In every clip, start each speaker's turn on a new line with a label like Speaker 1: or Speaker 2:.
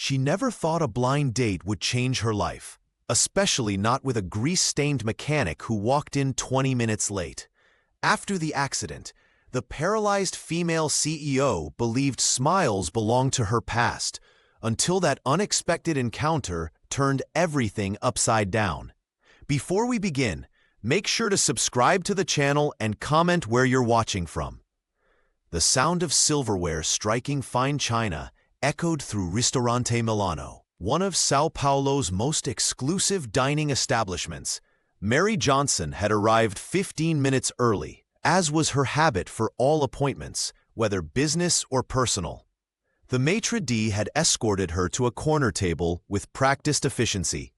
Speaker 1: She never thought a blind date would change her life, especially not with a grease-stained mechanic who walked in 20 minutes late. After the accident, the paralyzed female CEO believed smiles belonged to her past, until that unexpected encounter turned everything upside down. Before we begin, make sure to subscribe to the channel and comment where you're watching from. The sound of silverware striking fine china echoed through Ristorante Milano, one of São Paulo's most exclusive dining establishments. Mary Johnson had arrived 15 minutes early, as was her habit for all appointments, whether business or personal. The maitre d' had escorted her to a corner table with practiced efficiency,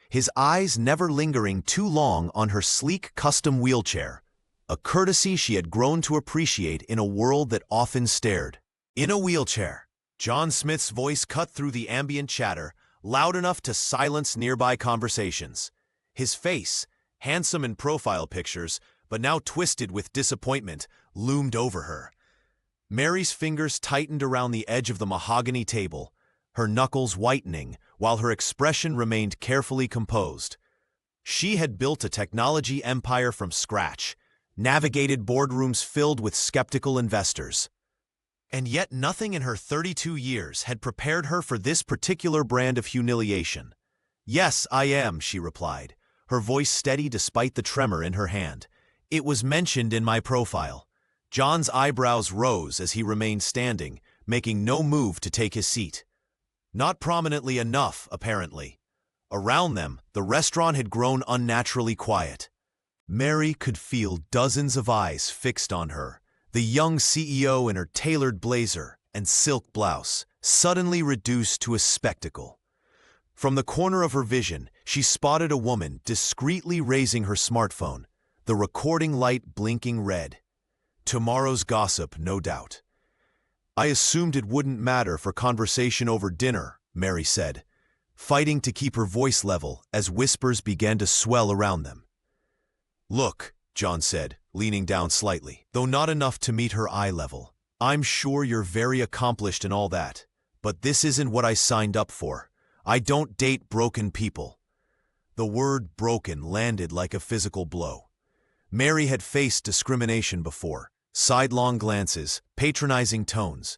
Speaker 1: his eyes never lingering too long on her sleek custom wheelchair, a courtesy she had grown to appreciate in a world that often stared. In a wheelchair, John Smith's voice cut through the ambient chatter, loud enough to silence nearby conversations. His face, handsome in profile pictures, but now twisted with disappointment, loomed over her. Mary's fingers tightened around the edge of the mahogany table, her knuckles whitening while her expression remained carefully composed. She had built a technology empire from scratch, navigated boardrooms filled with skeptical investors. And yet nothing in her 32 years had prepared her for this particular brand of humiliation. "Yes, I am," she replied, her voice steady despite the tremor in her hand. "It was mentioned in my profile." John's eyebrows rose as he remained standing, making no move to take his seat. Not prominently enough, apparently. Around them, the restaurant had grown unnaturally quiet. Mary could feel dozens of eyes fixed on her, the young CEO in her tailored blazer and silk blouse, suddenly reduced to a spectacle. From the corner of her vision, she spotted a woman discreetly raising her smartphone, the recording light blinking red. Tomorrow's gossip, no doubt. "I assumed it wouldn't matter for conversation over dinner," Mary said, fighting to keep her voice level as whispers began to swell around them. "Look," John said, leaning down slightly, though not enough to meet her eye level. "I'm sure you're very accomplished and all that, but this isn't what I signed up for. I don't date broken people." The word broken landed like a physical blow. Mary had faced discrimination before. Sidelong glances, patronizing tones.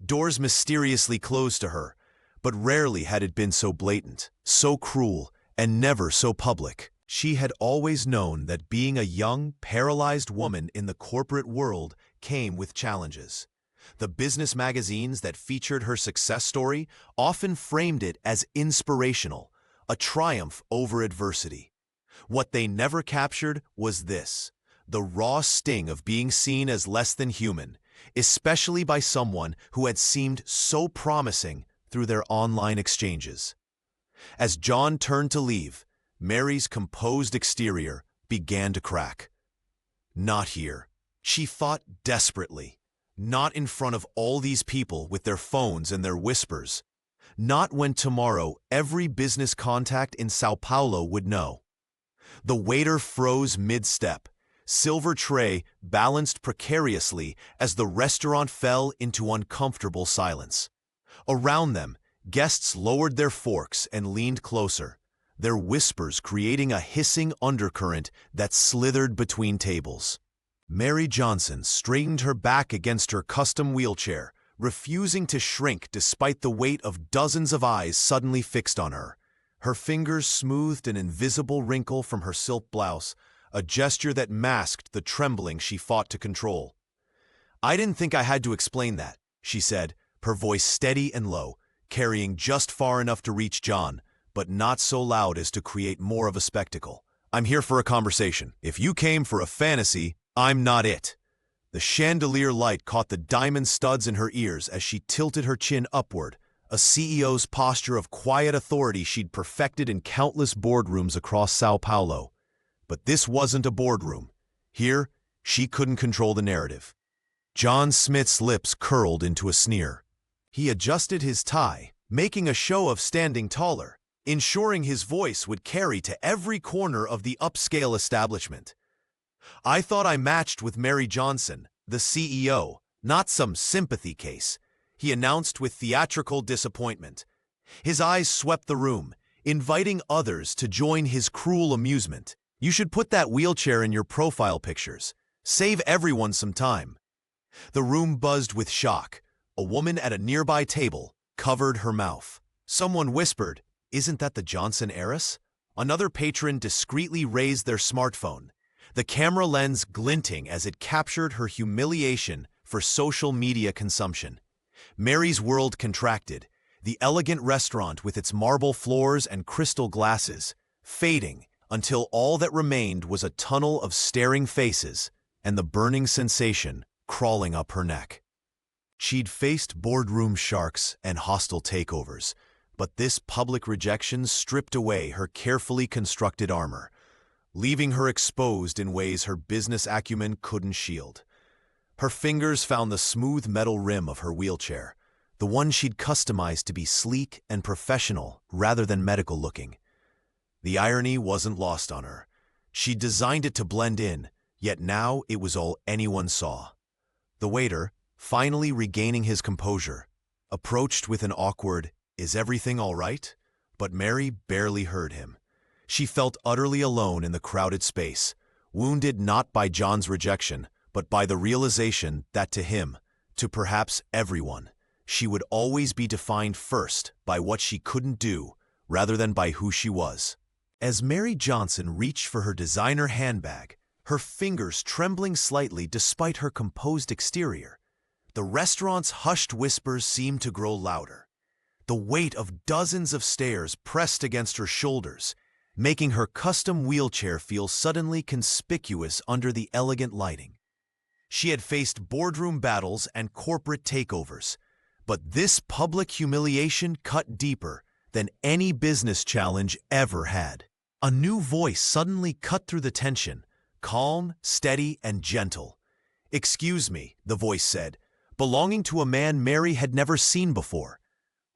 Speaker 1: Doors mysteriously closed to her, but rarely had it been so blatant, so cruel, and never so public. She had always known that being a young, paralyzed woman in the corporate world came with challenges. The business magazines that featured her success story often framed it as inspirational, a triumph over adversity. What they never captured was this: the raw sting of being seen as less than human, especially by someone who had seemed so promising through their online exchanges. As John turned to leave, Mary's composed exterior began to crack. Not here. She fought desperately. Not in front of all these people with their phones and their whispers. Not when tomorrow every business contact in São Paulo would know. The waiter froze mid-step, silver tray balanced precariously as the restaurant fell into uncomfortable silence. Around them, guests lowered their forks and leaned closer, their whispers creating a hissing undercurrent that slithered between tables. Mary Johnson straightened her back against her custom wheelchair, refusing to shrink despite the weight of dozens of eyes suddenly fixed on her. Her fingers smoothed an invisible wrinkle from her silk blouse, a gesture that masked the trembling she fought to control. "I didn't think I had to explain that," she said, her voice steady and low, carrying just far enough to reach John, but not so loud as to create more of a spectacle. "I'm here for a conversation. If you came for a fantasy, I'm not it." The chandelier light caught the diamond studs in her ears as she tilted her chin upward, a CEO's posture of quiet authority she'd perfected in countless boardrooms across São Paulo. But this wasn't a boardroom. Here, she couldn't control the narrative. John Smith's lips curled into a sneer. He adjusted his tie, making a show of standing taller, ensuring his voice would carry to every corner of the upscale establishment. "I thought I matched with Mary Johnson, the CEO, not some sympathy case," he announced with theatrical disappointment. His eyes swept the room, inviting others to join his cruel amusement. You should put that wheelchair in your profile pictures. Save everyone some time. The room buzzed with shock. A woman at a nearby table covered her mouth. Someone whispered, "Isn't that the Johnson heiress?" Another patron discreetly raised their smartphone, the camera lens glinting as it captured her humiliation for social media consumption. Mary's world contracted, the elegant restaurant with its marble floors and crystal glasses, fading until all that remained was a tunnel of staring faces and the burning sensation crawling up her neck. She'd faced boardroom sharks and hostile takeovers, but this public rejection stripped away her carefully constructed armor, leaving her exposed in ways her business acumen couldn't shield. Her fingers found the smooth metal rim of her wheelchair, the one she'd customized to be sleek and professional rather than medical-looking. The irony wasn't lost on her. She'd designed it to blend in, yet now it was all anyone saw. The waiter, finally regaining his composure, approached with an awkward, "Is everything all right?" But Mary barely heard him. She felt utterly alone in the crowded space, wounded not by John's rejection, but by the realization that to him, to perhaps everyone, she would always be defined first by what she couldn't do rather than by who she was. As Mary Johnson reached for her designer handbag, her fingers trembling slightly despite her composed exterior, the restaurant's hushed whispers seemed to grow louder. The weight of dozens of stares pressed against her shoulders, making her custom wheelchair feel suddenly conspicuous under the elegant lighting. She had faced boardroom battles and corporate takeovers, but this public humiliation cut deeper than any business challenge ever had. A new voice suddenly cut through the tension, calm, steady, and gentle. "Excuse me," the voice said, belonging to a man Mary had never seen before.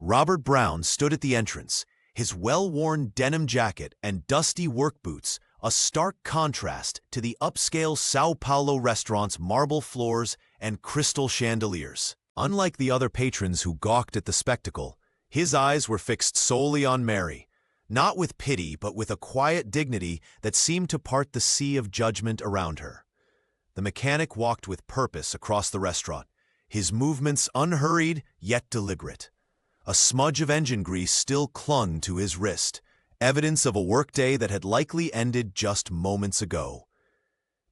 Speaker 1: Robert Brown stood at the entrance, his well-worn denim jacket and dusty work boots a stark contrast to the upscale Sao Paulo restaurant's marble floors and crystal chandeliers. Unlike the other patrons who gawked at the spectacle, his eyes were fixed solely on Mary, not with pity but with a quiet dignity that seemed to part the sea of judgment around her. The mechanic walked with purpose across the restaurant, his movements unhurried yet deliberate. A smudge of engine grease still clung to his wrist, evidence of a workday that had likely ended just moments ago.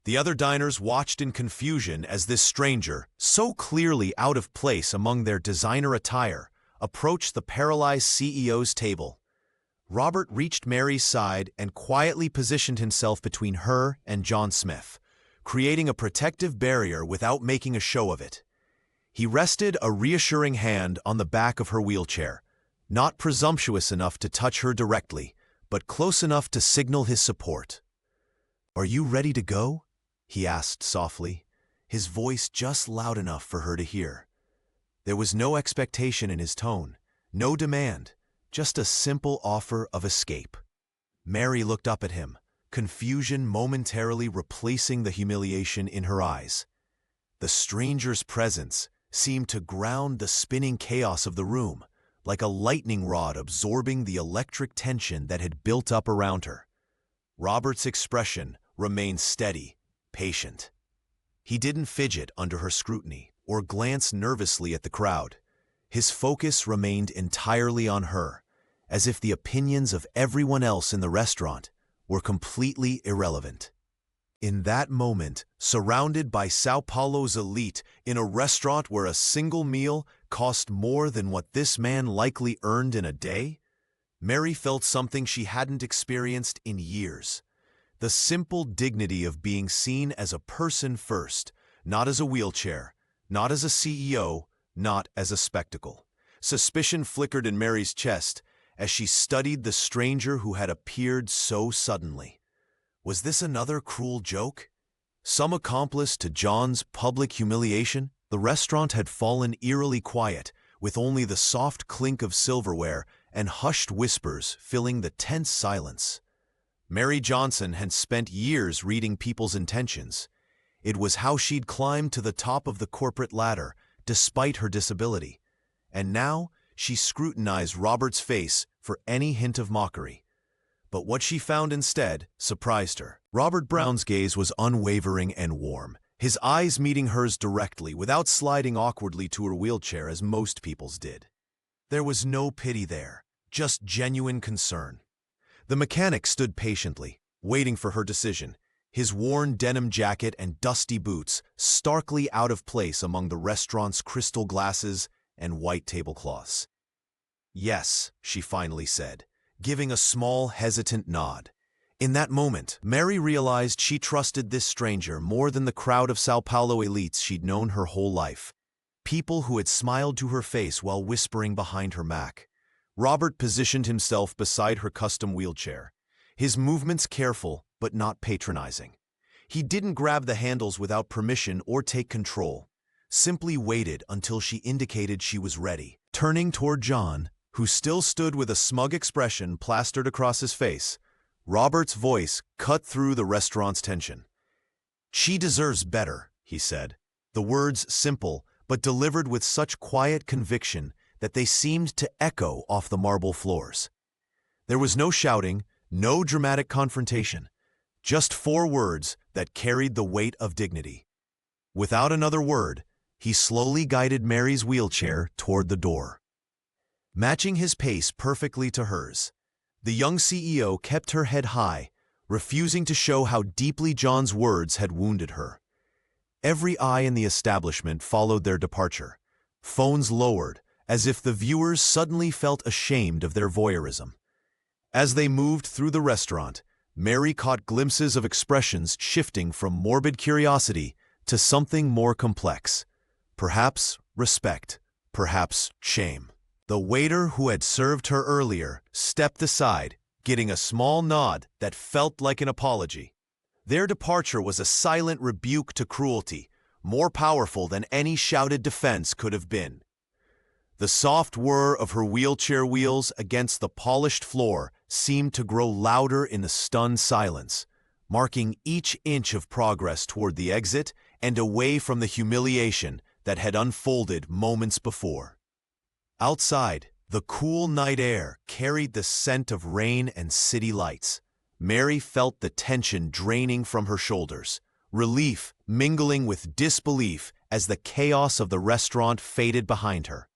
Speaker 1: The other diners watched in confusion as this stranger, so clearly out of place among their designer attire, approached the Paralyzed CEO's table. Robert reached Mary's side and quietly positioned himself between her and John Smith, creating a protective barrier without making a show of it. He rested a reassuring hand on the back of her wheelchair, not presumptuous enough to touch her directly, but close enough to signal his support. "Are you ready to go?" he asked softly, his voice just loud enough for her to hear. There was no expectation in his tone, no demand, just a simple offer of escape. Mary looked up at him, confusion momentarily replacing the humiliation in her eyes. The stranger's presence seemed to ground the spinning chaos of the room, like a lightning rod absorbing the electric tension that had built up around her. Robert's expression remained steady, patient. He didn't fidget under her scrutiny or glance nervously at the crowd. His focus remained entirely on her, as if the opinions of everyone else in the restaurant were completely irrelevant. In that moment, surrounded by Sao Paulo's elite in a restaurant where a single meal cost more than what this man likely earned in a day, Mary felt something she hadn't experienced in years. The simple dignity of being seen as a person first, not as a wheelchair, not as a CEO, not as a spectacle. Suspicion flickered in Mary's chest as she studied the stranger who had appeared so suddenly. Was this another cruel joke? Some accomplice to John's public humiliation? The restaurant had fallen eerily quiet, with only the soft clink of silverware and hushed whispers filling the tense silence. Mary Johnson had spent years reading people's intentions. It was how she'd climbed to the top of the corporate ladder, despite her disability. And now, she scrutinized Robert's face for any hint of mockery. But what she found instead surprised her. Robert Brown's gaze was unwavering and warm, his eyes meeting hers directly without sliding awkwardly to her wheelchair as most people's did. There was no pity there, just genuine concern. The mechanic stood patiently, waiting for her decision, his worn denim jacket and dusty boots starkly out of place among the restaurant's crystal glasses and white tablecloths. "Yes," she finally said, giving a small, hesitant nod. In that moment, Mary realized she trusted this stranger more than the crowd of Sao Paulo elites she'd known her whole life, people who had smiled to her face while whispering behind her Mac. Robert positioned himself beside her custom wheelchair, his movements careful but not patronizing. He didn't grab the handles without permission or take control, simply waited until she indicated she was ready. Turning toward John, who still stood with a smug expression plastered across his face, Robert's voice cut through the restaurant's tension. "She deserves better," he said, the words simple but delivered with such quiet conviction that they seemed to echo off the marble floors. There was no shouting, no dramatic confrontation, just 4 words that carried the weight of dignity. Without another word, he slowly guided Mary's wheelchair toward the door. Matching his pace perfectly to hers, the young CEO kept her head high, refusing to show how deeply John's words had wounded her. Every eye in the establishment followed their departure, phones lowered, as if the viewers suddenly felt ashamed of their voyeurism. As they moved through the restaurant, Mary caught glimpses of expressions shifting from morbid curiosity to something more complex. Perhaps respect, perhaps shame. The waiter who had served her earlier stepped aside, getting a small nod that felt like an apology. Their departure was a silent rebuke to cruelty, more powerful than any shouted defense could have been. The soft whir of her wheelchair wheels against the polished floor seemed to grow louder in the stunned silence, marking each inch of progress toward the exit and away from the humiliation that had unfolded moments before. Outside, the cool night air carried the scent of rain and city lights. Mary felt the tension draining from her shoulders, relief mingling with disbelief as the chaos of the restaurant faded behind her.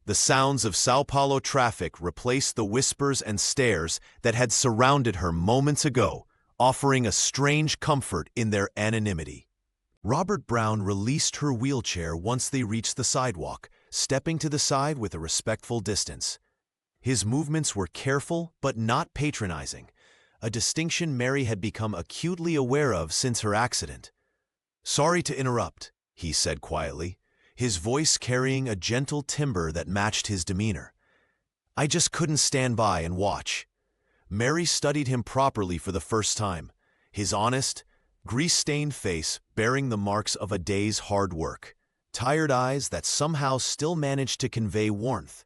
Speaker 1: The sounds of Sao Paulo traffic replaced the whispers and stares that had surrounded her moments ago, offering a strange comfort in their anonymity. Robert Brown released her wheelchair once they reached the sidewalk, stepping to the side with a respectful distance. His movements were careful but not patronizing, a distinction Mary had become acutely aware of since her accident. "Sorry to interrupt," he said quietly, his voice carrying a gentle timbre that matched his demeanor. "I just couldn't stand by and watch." Mary studied him properly for the first time, his honest, grease-stained face bearing the marks of a day's hard work, tired eyes that somehow still managed to convey warmth.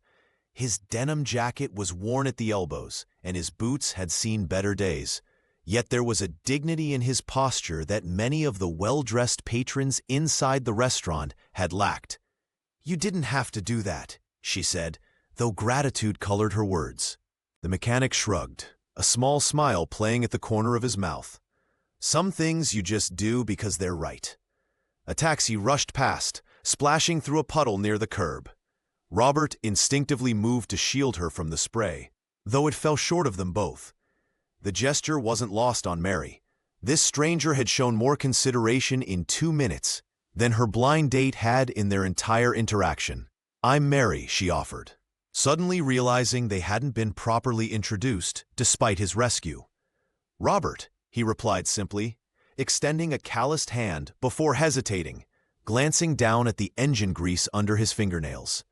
Speaker 1: His denim jacket was worn at the elbows, and his boots had seen better days. Yet there was a dignity in his posture that many of the well-dressed patrons inside the restaurant had lacked. "You didn't have to do that," she said, though gratitude colored her words. The mechanic shrugged, a small smile playing at the corner of his mouth. "Some things you just do because they're right." A taxi rushed past, splashing through a puddle near the curb. Robert instinctively moved to shield her from the spray, though it fell short of them both. The gesture wasn't lost on Mary. This stranger had shown more consideration in 2 minutes than her blind date had in their entire interaction. "I'm Mary," she offered, suddenly realizing they hadn't been properly introduced despite his rescue. "Robert," he replied simply, extending a calloused hand before hesitating, glancing down at the engine grease under his fingernails.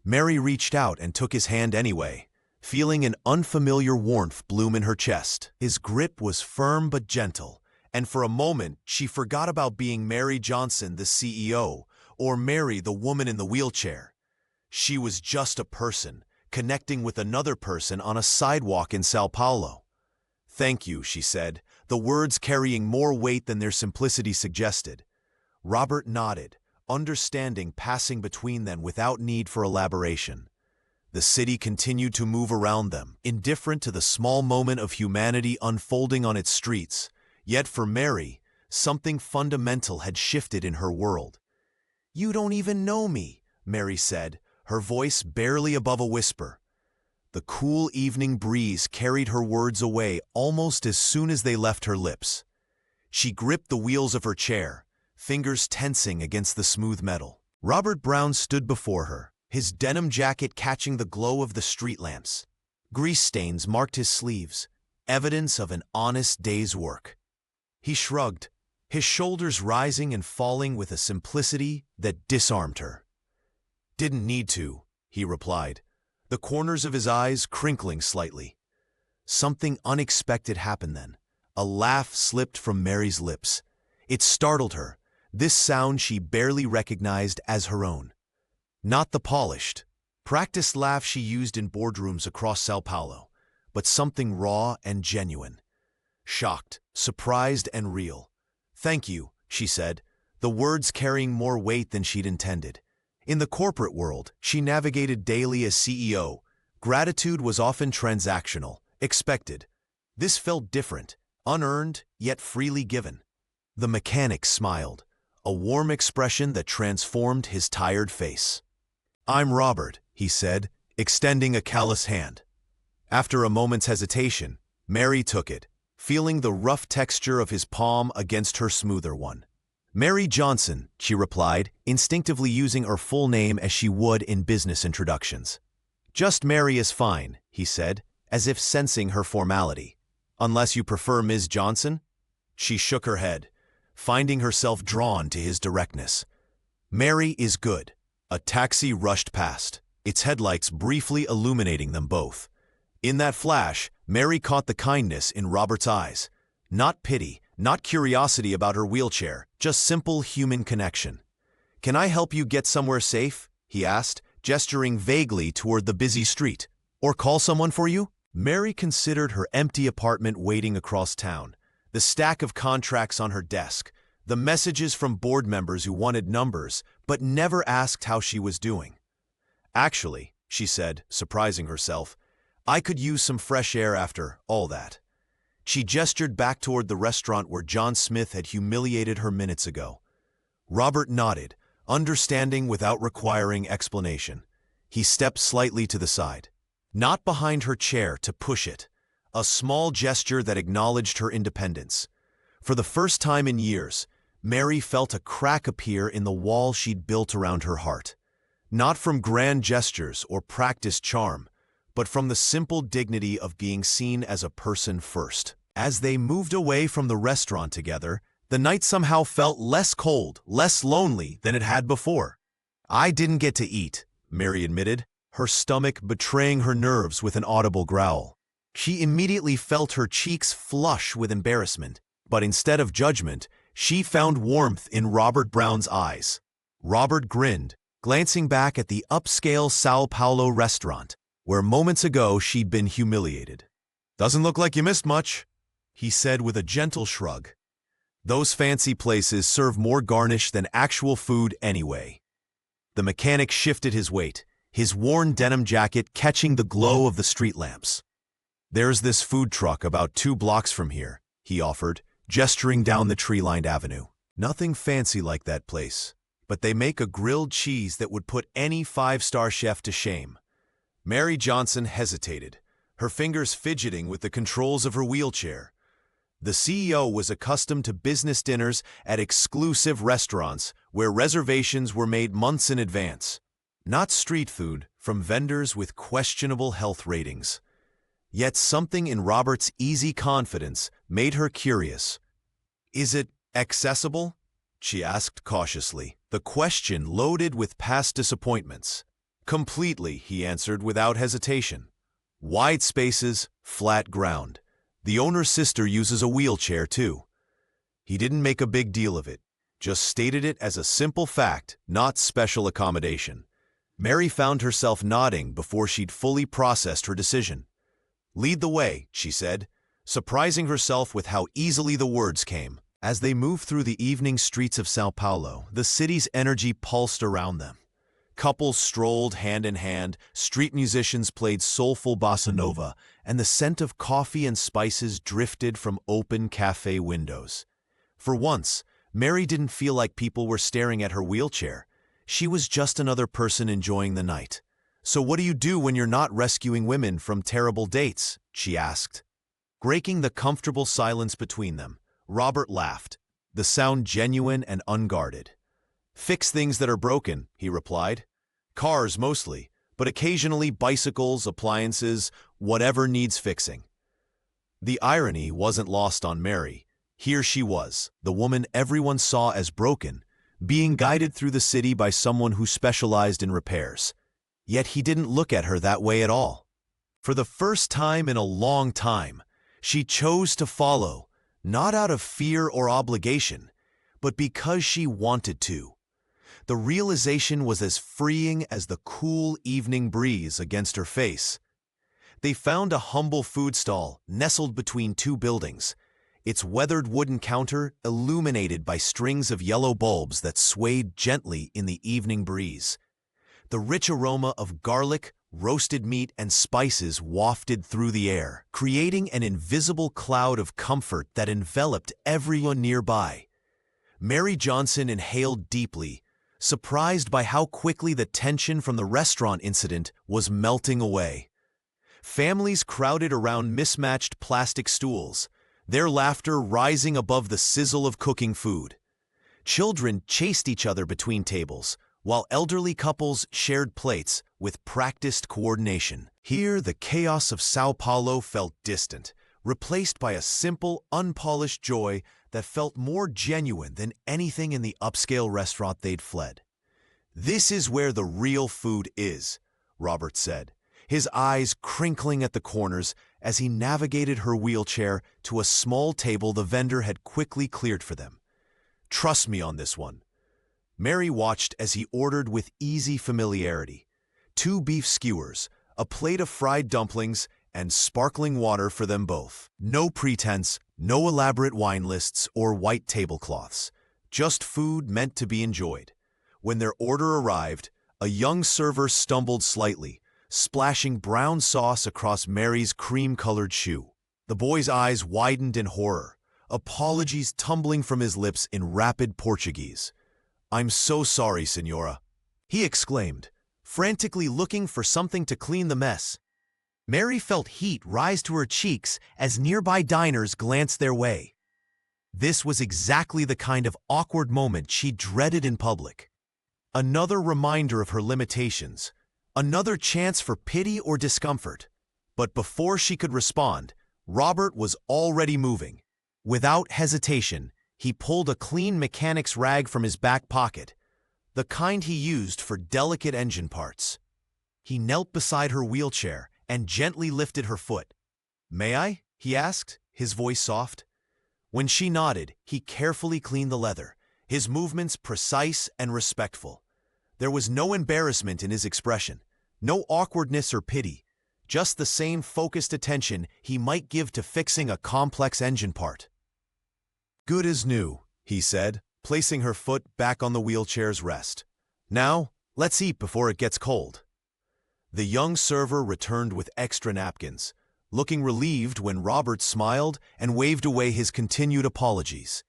Speaker 1: Mary reached out and took his hand anyway, feeling an unfamiliar warmth bloom in her chest. His grip was firm but gentle, and for a moment she forgot about being Mary Johnson, the CEO, or Mary, the woman in the wheelchair. She was just a person, connecting with another person on a sidewalk in Sao Paulo. "Thank you," she said, the words carrying more weight than their simplicity suggested. Robert nodded, understanding passing between them without need for elaboration. The city continued to move around them, indifferent to the small moment of humanity unfolding on its streets. Yet for Mary, something fundamental had shifted in her world. "You don't even know me," Mary said, her voice barely above a whisper. The cool evening breeze carried her words away almost as soon as they left her lips. She gripped the wheels of her chair, fingers tensing against the smooth metal. Robert Brown stood before her, his denim jacket catching the glow of the street lamps. Grease stains marked his sleeves, evidence of an honest day's work. He shrugged, his shoulders rising and falling with a simplicity that disarmed her. "Didn't need to," he replied, the corners of his eyes crinkling slightly. Something unexpected happened then. A laugh slipped from Mary's lips. It startled her, this sound she barely recognized as her own. Not the polished, practiced laugh she used in boardrooms across São Paulo, but something raw and genuine. Shocked, surprised, and real. "Thank you," she said, the words carrying more weight than she'd intended. In the corporate world she navigated daily as CEO, gratitude was often transactional, expected. This felt different, unearned, yet freely given. The mechanic smiled, a warm expression that transformed his tired face. "I'm Robert," he said, extending a callous hand. After a moment's hesitation, Mary took it, feeling the rough texture of his palm against her smoother one. "Mary Johnson," she replied, instinctively using her full name as she would in business introductions. "Just Mary is fine," he said, as if sensing her formality. "Unless you prefer Ms. Johnson?" She shook her head, finding herself drawn to his directness. "Mary is good." A taxi rushed past, its headlights briefly illuminating them both. In that flash, Mary caught the kindness in Robert's eyes. Not pity, not curiosity about her wheelchair, just simple human connection. "Can I help you get somewhere safe?" he asked, gesturing vaguely toward the busy street. "Or call someone for you?" Mary considered her empty apartment waiting across town, the stack of contracts on her desk, the messages from board members who wanted numbers but never asked how she was doing. "Actually," she said, surprising herself, "I could use some fresh air after all that." She gestured back toward the restaurant where John Smith had humiliated her minutes ago. Robert nodded, understanding without requiring explanation. He stepped slightly to the side, not behind her chair to push it, a small gesture that acknowledged her independence. For the first time in years, Mary felt a crack appear in the wall she'd built around her heart. Not from grand gestures or practiced charm, but from the simple dignity of being seen as a person first. As they moved away from the restaurant together, the night somehow felt less cold, less lonely than it had before. "I didn't get to eat," Mary admitted, her stomach betraying her nerves with an audible growl. She immediately felt her cheeks flush with embarrassment, but instead of judgment, she found warmth in Robert Brown's eyes. Robert grinned, glancing back at the upscale São Paulo restaurant, where moments ago she'd been humiliated. "Doesn't look like you missed much," he said with a gentle shrug. "Those fancy places serve more garnish than actual food anyway." The mechanic shifted his weight, his worn denim jacket catching the glow of the street lamps. "There's this food truck about 2 blocks from here," he offered, gesturing down the tree-lined avenue. "Nothing fancy like that place, but they make a grilled cheese that would put any 5-star chef to shame." Mary Johnson hesitated, her fingers fidgeting with the controls of her wheelchair. The CEO was accustomed to business dinners at exclusive restaurants where reservations were made months in advance, not street food from vendors with questionable health ratings. Yet something in Robert's easy confidence made her curious. "Is it accessible?" she asked cautiously, the question loaded with past disappointments. "Completely," he answered without hesitation. "Wide spaces, flat ground. The owner's sister uses a wheelchair, too." He didn't make a big deal of it, just stated it as a simple fact, not special accommodation. Mary found herself nodding before she'd fully processed her decision. "Lead the way," she said, surprising herself with how easily the words came. As they moved through the evening streets of São Paulo, the city's energy pulsed around them. Couples strolled hand in hand, street musicians played soulful bossa nova, and the scent of coffee and spices drifted from open cafe windows. For once, Mary didn't feel like people were staring at her wheelchair. She was just another person enjoying the night. "So what do you do when you're not rescuing women from terrible dates?" she asked. Breaking the comfortable silence between them, Robert laughed, the sound genuine and unguarded. "Fix things that are broken," he replied. "Cars mostly, but occasionally bicycles, appliances, whatever needs fixing." The irony wasn't lost on Mary. Here she was, the woman everyone saw as broken, being guided through the city by someone who specialized in repairs. Yet he didn't look at her that way at all. For the first time in a long time, she chose to follow, not out of fear or obligation, but because she wanted to. The realization was as freeing as the cool evening breeze against her face. They found a humble food stall nestled between two buildings, its weathered wooden counter illuminated by strings of yellow bulbs that swayed gently in the evening breeze. The rich aroma of garlic, roasted meat, and spices wafted through the air, creating an invisible cloud of comfort that enveloped everyone nearby. Mary Johnson inhaled deeply, surprised by how quickly the tension from the restaurant incident was melting away. Families crowded around mismatched plastic stools, their laughter rising above the sizzle of cooking food. Children chased each other between tables, while elderly couples shared plates with practiced coordination. Here, the chaos of Sao Paulo felt distant, replaced by a simple, unpolished joy that felt more genuine than anything in the upscale restaurant they'd fled. "This is where the real food is," Robert said, his eyes crinkling at the corners as he navigated her wheelchair to a small table the vendor had quickly cleared for them. "Trust me on this one." Mary watched as he ordered with easy familiarity. 2 beef skewers, a plate of fried dumplings, and sparkling water for them both. No pretense, no elaborate wine lists or white tablecloths. Just food meant to be enjoyed. When their order arrived, a young server stumbled slightly, splashing brown sauce across Mary's cream-colored shoe. The boy's eyes widened in horror, apologies tumbling from his lips in rapid Portuguese. "I'm so sorry, Senora," he exclaimed, frantically looking for something to clean the mess. Mary felt heat rise to her cheeks as nearby diners glanced their way. This was exactly the kind of awkward moment she dreaded in public. Another reminder of her limitations, another chance for pity or discomfort. But before she could respond, Robert was already moving. Without hesitation, he pulled a clean mechanic's rag from his back pocket, the kind he used for delicate engine parts. He knelt beside her wheelchair and gently lifted her foot. "May I?" he asked, his voice soft. When she nodded, he carefully cleaned the leather, his movements precise and respectful. There was no embarrassment in his expression, no awkwardness or pity, just the same focused attention he might give to fixing a complex engine part. "Good as new," he said, placing her foot back on the wheelchair's rest. "Now, let's eat before it gets cold." The young server returned with extra napkins, looking relieved when Robert smiled and waved away his continued apologies.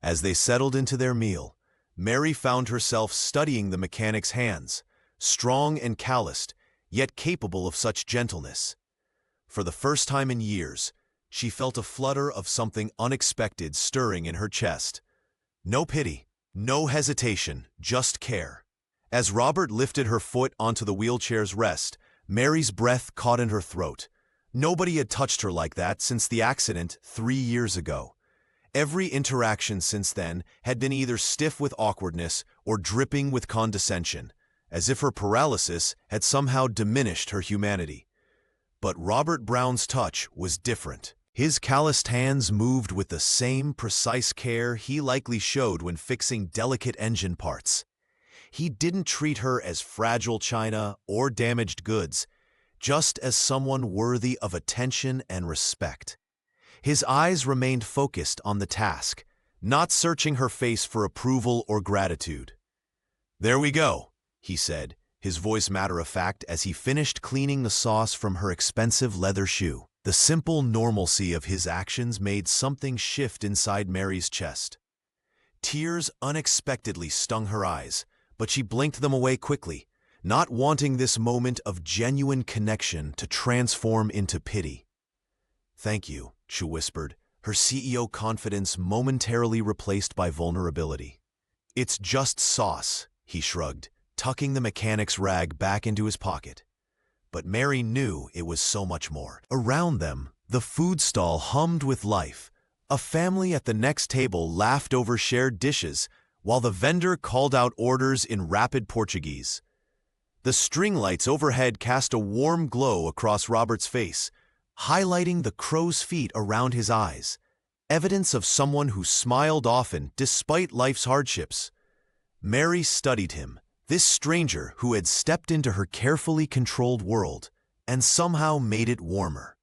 Speaker 1: As they settled into their meal, Mary found herself studying the mechanic's hands, strong and calloused, yet capable of such gentleness. For the first time in years, she felt a flutter of something unexpected stirring in her chest. No pity, no hesitation, just care. As Robert lifted her foot onto the wheelchair's rest, Mary's breath caught in her throat. Nobody had touched her like that since the accident 3 years ago. Every interaction since then had been either stiff with awkwardness or dripping with condescension, as if her paralysis had somehow diminished her humanity. But Robert Brown's touch was different. His calloused hands moved with the same precise care he likely showed when fixing delicate engine parts. He didn't treat her as fragile china or damaged goods, just as someone worthy of attention and respect. His eyes remained focused on the task, not searching her face for approval or gratitude. "There we go," he said, his voice matter-of-fact as he finished cleaning the sauce from her expensive leather shoe. The simple normalcy of his actions made something shift inside Mary's chest. Tears unexpectedly stung her eyes, but she blinked them away quickly, not wanting this moment of genuine connection to transform into pity. "Thank you," she whispered, her CEO confidence momentarily replaced by vulnerability. "It's just sauce," he shrugged, tucking the mechanic's rag back into his pocket. But Mary knew it was so much more. Around them, the food stall hummed with life. A family at the next table laughed over shared dishes, while the vendor called out orders in rapid Portuguese. The string lights overhead cast a warm glow across Robert's face, highlighting the crow's feet around his eyes, evidence of someone who smiled often despite life's hardships. Mary studied him, this stranger who had stepped into her carefully controlled world and somehow made it warmer.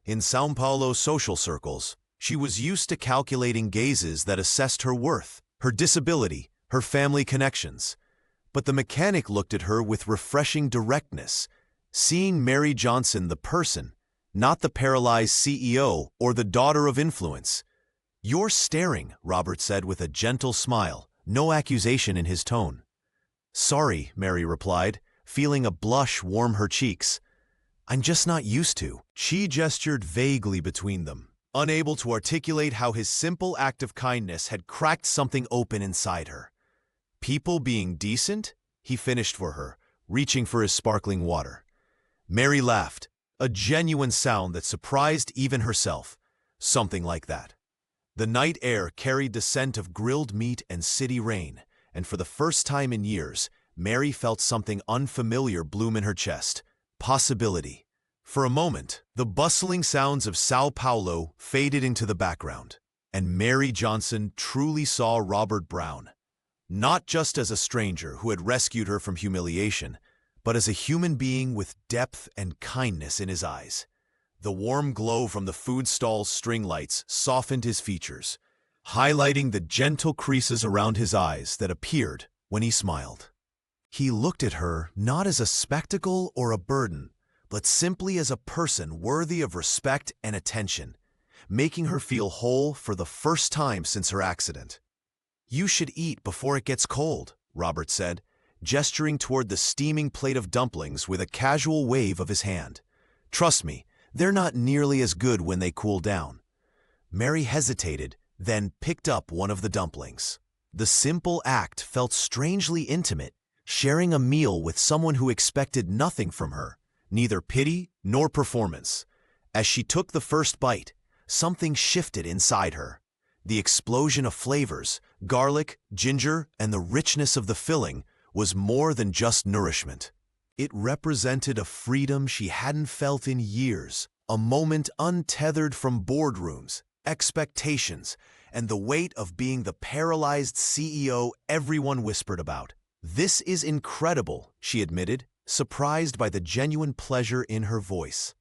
Speaker 1: In São Paulo social circles, she was used to calculating gazes that assessed her worth, her disability, her family connections. But the mechanic looked at her with refreshing directness, seeing Mary Johnson the person, not the paralyzed CEO or the daughter of influence. "You're staring," Robert said with a gentle smile, no accusation in his tone. "Sorry," Mary replied, feeling a blush warm her cheeks. "I'm just not used to." She gestured vaguely between them, unable to articulate how his simple act of kindness had cracked something open inside her. "People being decent?" he finished for her, reaching for his sparkling water. Mary laughed, a genuine sound that surprised even herself. Something like that. The night air carried the scent of grilled meat and city rain, and for the first time in years, Mary felt something unfamiliar bloom in her chest. Possibility. For a moment, the bustling sounds of São Paulo faded into the background, and Mary Johnson truly saw Robert Brown, not just as a stranger who had rescued her from humiliation, but as a human being with depth and kindness in his eyes. The warm glow from the food stall's string lights softened his features, highlighting the gentle creases around his eyes that appeared when he smiled. He looked at her not as a spectacle or a burden, but simply as a person worthy of respect and attention, making her feel whole for the first time since her accident. "You should eat before it gets cold," Robert said, gesturing toward the steaming plate of dumplings with a casual wave of his hand. "Trust me, they're not nearly as good when they cool down." Mary hesitated, then picked up one of the dumplings. The simple act felt strangely intimate, sharing a meal with someone who expected nothing from her, neither pity nor performance. As she took the first bite, something shifted inside her. The explosion of flavors, garlic, ginger, and the richness of the filling was more than just nourishment. It represented a freedom she hadn't felt in years, a moment untethered from boardrooms, expectations, and the weight of being the paralyzed CEO everyone whispered about. "This is incredible," she admitted, surprised by the genuine pleasure in her voice.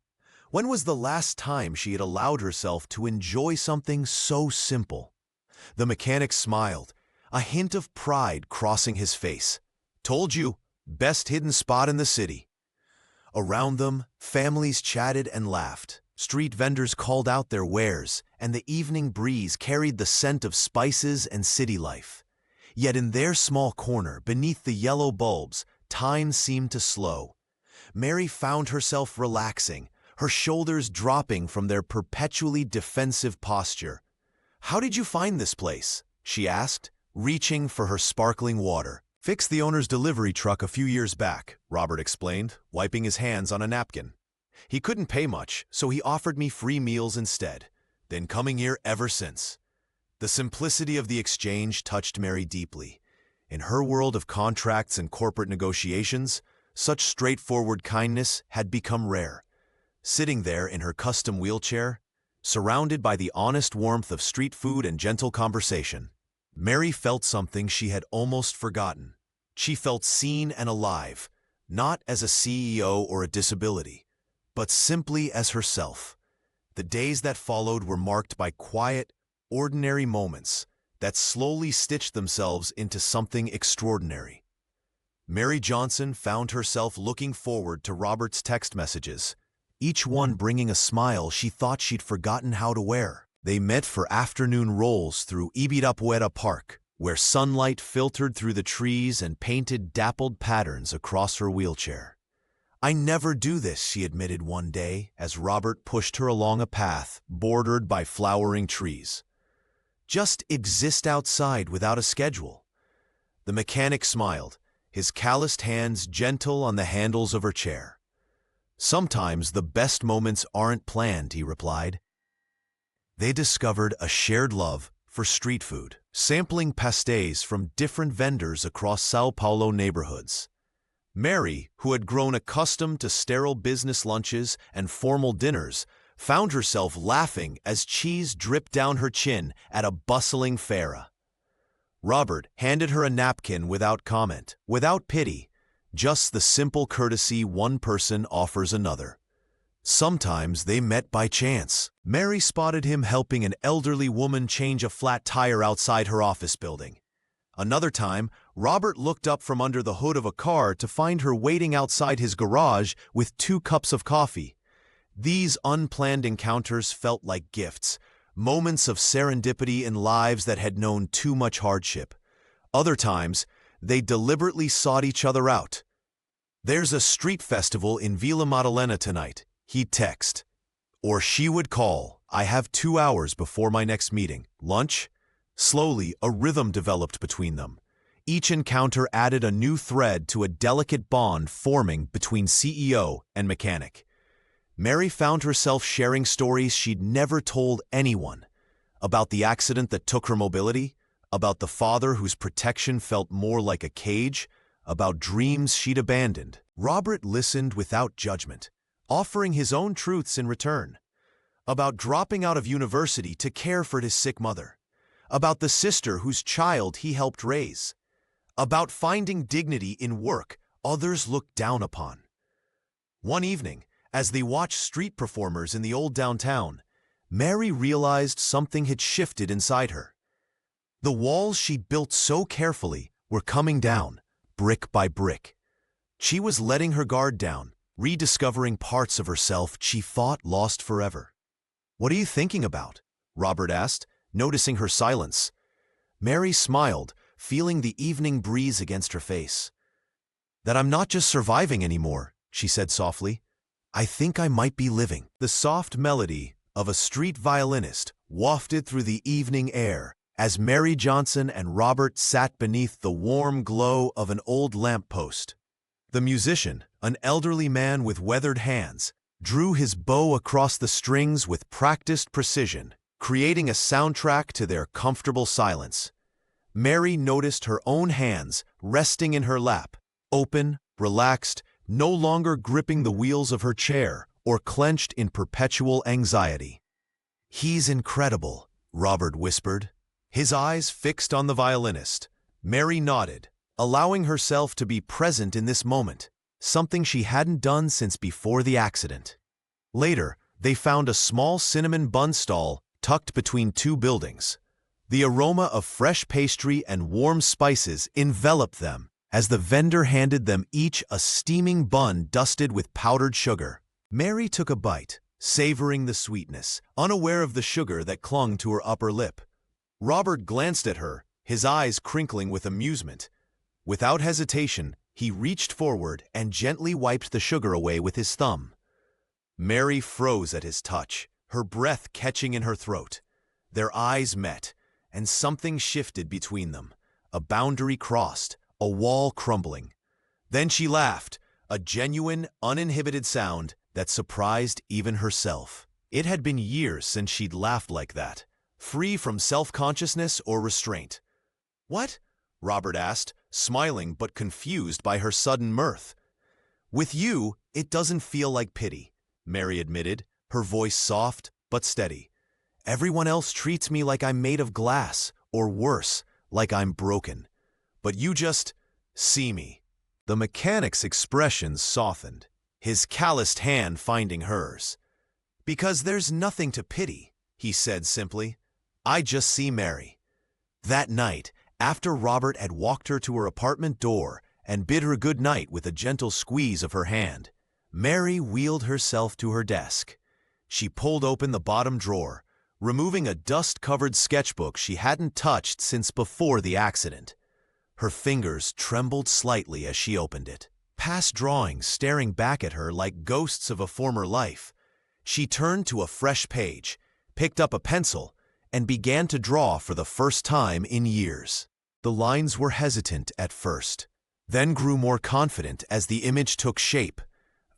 Speaker 1: When was the last time she had allowed herself to enjoy something so simple? The mechanic smiled, a hint of pride crossing his face. "Told you, best hidden spot in the city." Around them, families chatted and laughed. Street vendors called out their wares, and the evening breeze carried the scent of spices and city life. Yet in their small corner, beneath the yellow bulbs, time seemed to slow. Mary found herself relaxing, her shoulders dropping from their perpetually defensive posture. "How did you find this place?" she asked, reaching for her sparkling water. "Fixed the owner's delivery truck a few years back," Robert explained, wiping his hands on a napkin. "He couldn't pay much, so he offered me free meals instead. Been coming here ever since." The simplicity of the exchange touched Mary deeply. In her world of contracts and corporate negotiations, such straightforward kindness had become rare. Sitting there in her custom wheelchair, surrounded by the honest warmth of street food and gentle conversation, Mary felt something she had almost forgotten. She felt seen and alive, not as a CEO or a disability, but simply as herself. The days that followed were marked by quiet, ordinary moments that slowly stitched themselves into something extraordinary. Mary Johnson found herself looking forward to Robert's text messages, each one bringing a smile she thought she'd forgotten how to wear. They met for afternoon rolls through Ibirapuera Park, where sunlight filtered through the trees and painted dappled patterns across her wheelchair. "I never do this," she admitted one day as Robert pushed her along a path bordered by flowering trees. "Just exist outside without a schedule." The mechanic smiled, his calloused hands gentle on the handles of her chair. "Sometimes the best moments aren't planned," he replied. They discovered a shared love for street food, sampling pastéis from different vendors across São Paulo neighborhoods. Mary, who had grown accustomed to sterile business lunches and formal dinners, found herself laughing as cheese dripped down her chin at a bustling feira. Robert handed her a napkin without comment, without pity, just the simple courtesy one person offers another. Sometimes they met by chance. Mary spotted him helping an elderly woman change a flat tire outside her office building. Another time, Robert looked up from under the hood of a car to find her waiting outside his garage with 2 cups of coffee. These unplanned encounters felt like gifts, moments of serendipity in lives that had known too much hardship. Other times, they deliberately sought each other out. "There's a street festival in Vila Madalena tonight," he'd text. Or she would call, "I have 2 hours before my next meeting. Lunch?" Slowly, a rhythm developed between them. Each encounter added a new thread to a delicate bond forming between CEO and mechanic. Mary found herself sharing stories she'd never told anyone. About the accident that took her mobility, about the father whose protection felt more like a cage, about dreams she'd abandoned. Robert listened without judgment, offering his own truths in return. About dropping out of university to care for his sick mother. About the sister whose child he helped raise. About finding dignity in work others looked down upon. One evening, as they watched street performers in the old downtown, Mary realized something had shifted inside her. The walls she'd built so carefully were coming down, brick by brick. She was letting her guard down, rediscovering parts of herself she thought lost forever. "What are you thinking about?" Robert asked, noticing her silence. Mary smiled, feeling the evening breeze against her face. "That I'm not just surviving anymore," she said softly. "I think I might be living." The soft melody of a street violinist wafted through the evening air as Mary Johnson and Robert sat beneath the warm glow of an old lamppost. The musician, an elderly man with weathered hands, drew his bow across the strings with practiced precision, creating a soundtrack to their comfortable silence. Mary noticed her own hands resting in her lap, open, relaxed, no longer gripping the wheels of her chair or clenched in perpetual anxiety. "He's incredible," Robert whispered, his eyes fixed on the violinist. Mary nodded, allowing herself to be present in this moment, something she hadn't done since before the accident. Later, they found a small cinnamon bun stall tucked between 2 buildings. The aroma of fresh pastry and warm spices enveloped them as the vendor handed them each a steaming bun dusted with powdered sugar. Mary took a bite, savoring the sweetness, unaware of the sugar that clung to her upper lip. Robert glanced at her, his eyes crinkling with amusement. Without hesitation, he reached forward and gently wiped the sugar away with his thumb. Mary froze at his touch, her breath catching in her throat. Their eyes met, and something shifted between them. A boundary crossed, a wall crumbling. Then she laughed, a genuine, uninhibited sound that surprised even herself. It had been years since she'd laughed like that, free from self-consciousness or restraint. "What?" Robert asked, smiling but confused by her sudden mirth. "With you, it doesn't feel like pity," Mary admitted, her voice soft but steady. "Everyone else treats me like I'm made of glass, or worse, like I'm broken. But you just see me." The mechanic's expression softened, his calloused hand finding hers. "Because there's nothing to pity," he said simply. "I just see Mary." That night, after Robert had walked her to her apartment door and bid her good night with a gentle squeeze of her hand. Mary wheeled herself to her desk. She pulled open the bottom drawer, removing a dust-covered sketchbook she hadn't touched since before the accident. Her fingers trembled slightly as she opened it. Past drawings staring back at her like ghosts of a former life. She turned to a fresh page, picked up a pencil, and began to draw for the first time in years. The lines were hesitant at first, then grew more confident as the image took shape.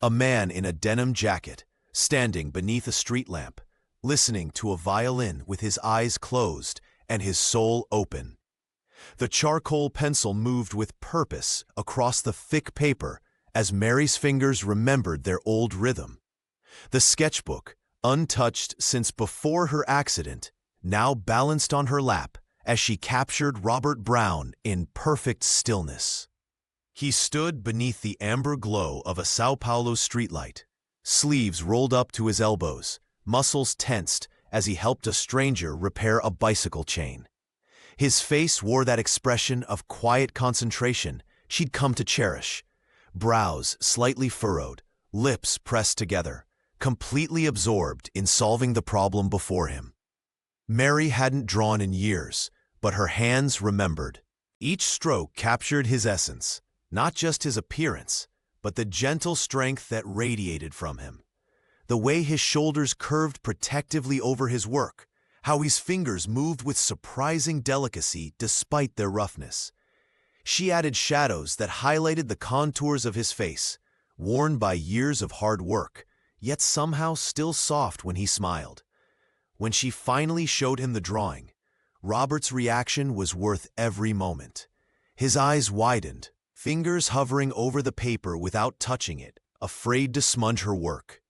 Speaker 1: A man in a denim jacket, standing beneath a street lamp, listening to a violin with his eyes closed and his soul open. The charcoal pencil moved with purpose across the thick paper as Mary's fingers remembered their old rhythm. The sketchbook, untouched since before her accident, now balanced on her lap as she captured Robert Brown in perfect stillness. He stood beneath the amber glow of a São Paulo streetlight, sleeves rolled up to his elbows, muscles tensed as he helped a stranger repair a bicycle chain. His face wore that expression of quiet concentration she'd come to cherish. Brows slightly furrowed, lips pressed together, completely absorbed in solving the problem before him. Mary hadn't drawn in years, but her hands remembered. Each stroke captured his essence, not just his appearance, but the gentle strength that radiated from him. The way his shoulders curved protectively over his work, how his fingers moved with surprising delicacy despite their roughness. She added shadows that highlighted the contours of his face, worn by years of hard work, yet somehow still soft when he smiled. When she finally showed him the drawing, Robert's reaction was worth every moment. His eyes widened, fingers hovering over the paper without touching it, afraid to smudge her work.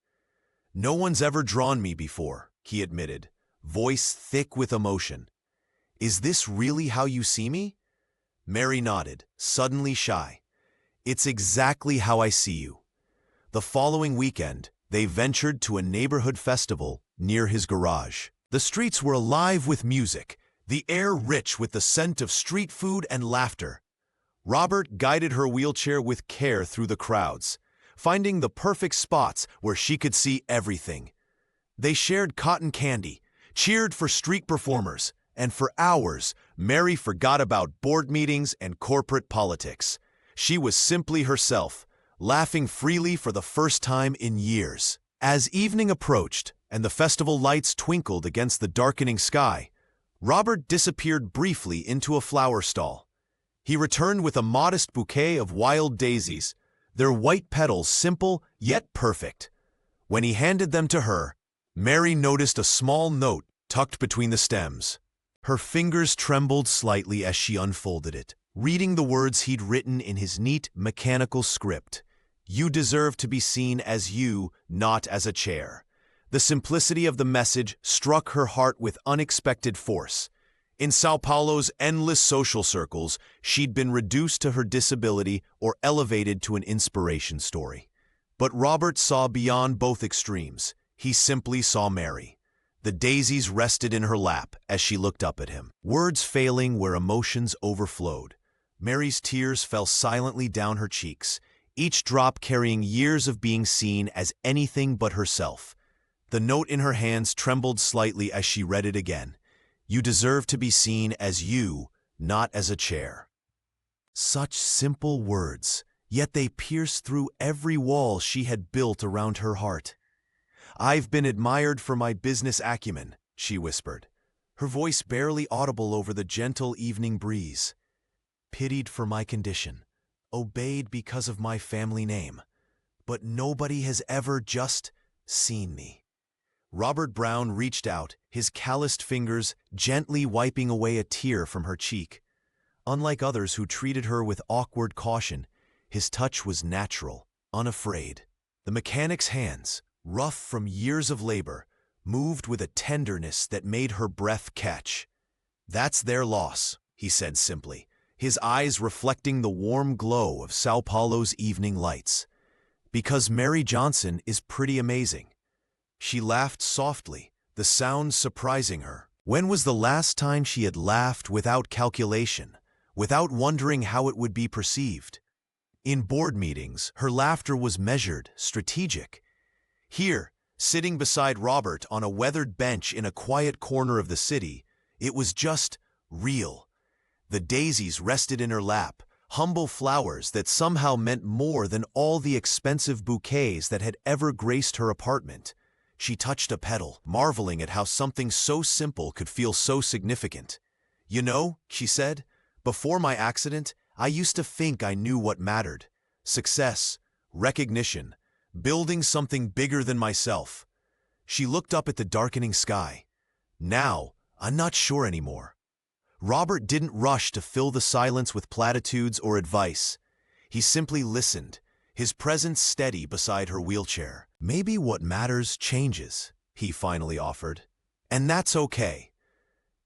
Speaker 1: "No one's ever drawn me before," he admitted, voice thick with emotion. "Is this really how you see me?" Mary nodded, suddenly shy. "It's exactly how I see you." The following weekend, they ventured to a neighborhood festival near his garage. The streets were alive with music, the air rich with the scent of street food and laughter. Robert guided her wheelchair with care through the crowds, finding the perfect spots where she could see everything. They shared cotton candy, cheered for street performers, and for hours, Mary forgot about board meetings and corporate politics. She was simply herself, laughing freely for the first time in years. As evening approached and the festival lights twinkled against the darkening sky, Robert disappeared briefly into a flower stall. He returned with a modest bouquet of wild daisies, their white petals simple yet perfect. When he handed them to her, Mary noticed a small note tucked between the stems. Her fingers trembled slightly as she unfolded it, reading the words he'd written in his neat, mechanical script. "You deserve to be seen as you, not as a chair." The simplicity of the message struck her heart with unexpected force. In São Paulo's endless social circles, she'd been reduced to her disability or elevated to an inspiration story. But Robert saw beyond both extremes. He simply saw Mary. The daisies rested in her lap as she looked up at him, words failing where emotions overflowed. Mary's tears fell silently down her cheeks, each drop carrying years of being seen as anything but herself. The note in her hands trembled slightly as she read it again. "You deserve to be seen as you, not as a chair." Such simple words, yet they pierced through every wall she had built around her heart. "I've been admired for my business acumen," she whispered, her voice barely audible over the gentle evening breeze. "Pitied for my condition, obeyed because of my family name, but nobody has ever just seen me." Robert Brown reached out, his calloused fingers gently wiping away a tear from her cheek. Unlike others who treated her with awkward caution, his touch was natural, unafraid. The mechanic's hands, rough from years of labor, moved with a tenderness that made her breath catch. "That's their loss," he said simply, his eyes reflecting the warm glow of São Paulo's evening lights. "Because Mary Johnson is pretty amazing." She laughed softly, the sound surprising her. When was the last time she had laughed without calculation, without wondering how it would be perceived? In board meetings, her laughter was measured, strategic. Here, sitting beside Robert on a weathered bench in a quiet corner of the city, it was just real. The daisies rested in her lap, humble flowers that somehow meant more than all the expensive bouquets that had ever graced her apartment. She touched a petal, marveling at how something so simple could feel so significant. "You know," she said, "before my accident, I used to think I knew what mattered. Success, recognition, building something bigger than myself." She looked up at the darkening sky. "Now, I'm not sure anymore." Robert didn't rush to fill the silence with platitudes or advice. He simply listened, his presence steady beside her wheelchair. "Maybe what matters changes," he finally offered. "And that's okay."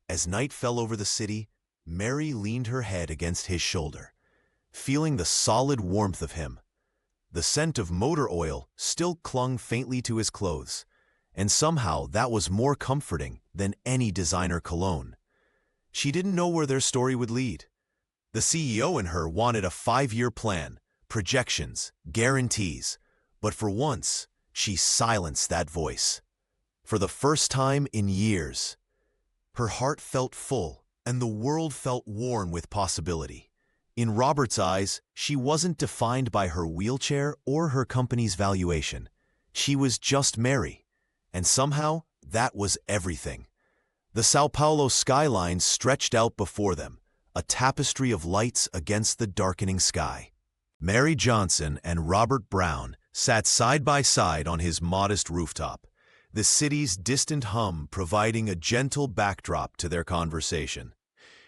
Speaker 1: As night fell over the city, Mary leaned her head against his shoulder, feeling the solid warmth of him. The scent of motor oil still clung faintly to his clothes, and somehow that was more comforting than any designer cologne. She didn't know where their story would lead. The CEO in her wanted a 5-year plan, projections, guarantees, but for once, she silenced that voice. For the first time in years, her heart felt full, and the world felt worn with possibility. In Robert's eyes, she wasn't defined by her wheelchair or her company's valuation. She was just Mary, and somehow that was everything. The Sao Paulo skyline stretched out before them, a tapestry of lights against the darkening sky. Mary Johnson and Robert Brown sat side by side on his modest rooftop, the city's distant hum providing a gentle backdrop to their conversation.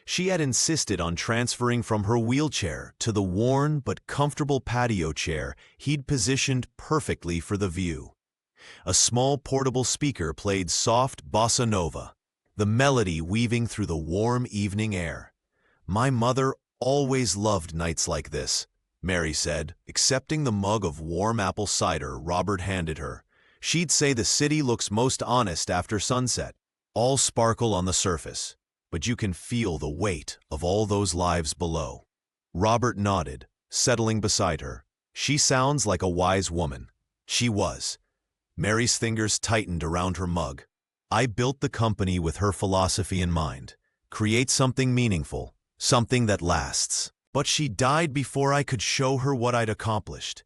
Speaker 1: She had insisted on transferring from her wheelchair to the worn but comfortable patio chair he'd positioned perfectly for the view. A small portable speaker played soft bossa nova, the melody weaving through the warm evening air. "My mother always loved nights like this," Mary said, accepting the mug of warm apple cider Robert handed her. "She'd say the city looks most honest after sunset, all sparkle on the surface, but you can feel the weight of all those lives below." Robert nodded, settling beside her. "She sounds like a wise woman." She was. Mary's fingers tightened around her mug. "I built the company with her philosophy in mind. Create something meaningful, something that lasts. But she died before I could show her what I'd accomplished."